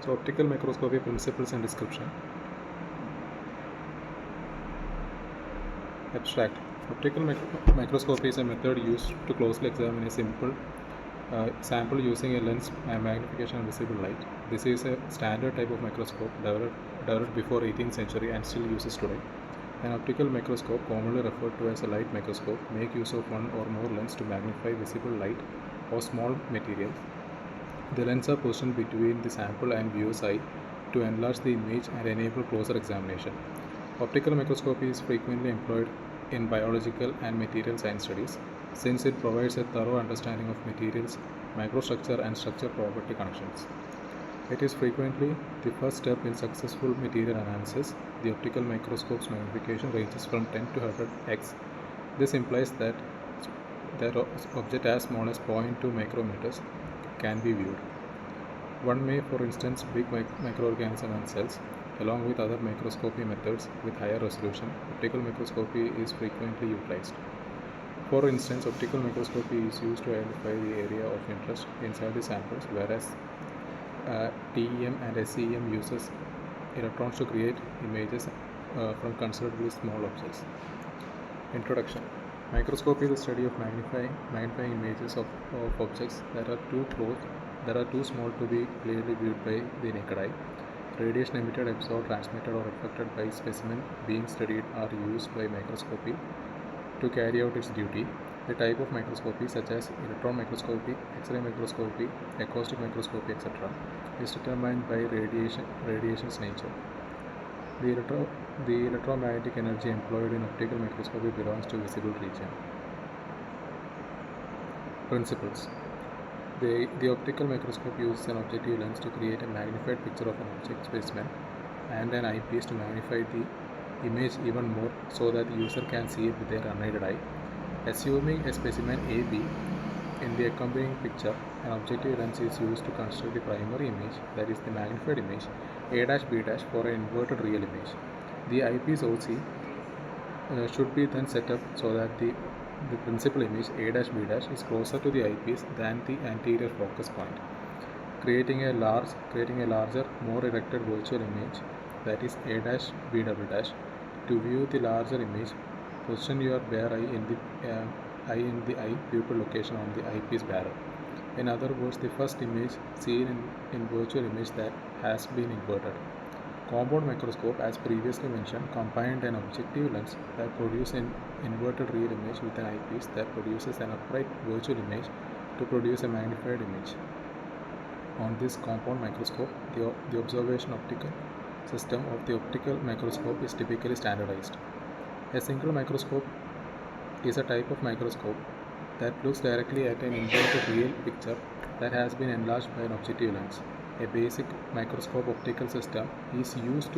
So optical microscopy principles and description. Abstract. Optical microscopy is a method used to closely examine a simple sample using a lens and magnification of visible light. This is a standard type of microscope developed before 18th century and still uses today. An optical microscope, commonly referred to as a light microscope, make use of one or more lenses to magnify visible light or small materials. The lenses are positioned between the sample and viewer's eye to enlarge the image and enable closer examination. Optical microscopy is frequently employed in biological and material science studies, since it provides a thorough understanding of materials, microstructure, and structure property connections. It is frequently the first step in successful material analysis. The optical microscope's magnification ranges from 10 to 100x. This implies that object as small as 0.2 micrometers can be viewed. One may, for instance, big microorganisms and cells. Along with other microscopy methods with higher resolution, optical microscopy is frequently utilized. For instance, optical microscopy is used to identify the area of interest inside the samples, whereas TEM and SEM uses electrons to create images from considerably small objects. Introduction. Microscopy is the study of magnifying images of objects that are too small to be clearly viewed by the naked eye. Radiation emitted, absorbed, transmitted, or reflected by specimen being studied are used by microscopy to carry out its duty. The type of microscopy, such as electron microscopy, X-ray microscopy, acoustic microscopy, etc., is determined by radiation's nature. The electromagnetic energy employed in optical microscopy belongs to visible region. Principles. The optical microscope uses an objective lens to create a magnified picture of an object specimen and an eyepiece to magnify the image even more so that the user can see it with their unaided eye. Assuming a specimen AB in the accompanying picture, an objective lens is used to construct the primary image, that is the magnified image, A-B- for an inverted real image. The eyepiece OC should be then set up so that the principal image A-B- is closer to the eyepiece than the anterior focus point, creating a larger, more erected virtual image, that is A-B'. To view the larger image, position your bare eye in the eye pupil location on the eyepiece barrel. In other words, the first image seen in virtual image that has been inverted. Compound microscope, as previously mentioned, combined an objective lens that produces an inverted real image with an eyepiece that produces an upright virtual image to produce a magnified image. On this compound microscope, the observation optical system of the optical microscope is typically standardized. A single microscope is a type of microscope that looks directly at an inverted real picture that has been enlarged by an objective lens. A basic microscope optical system is used to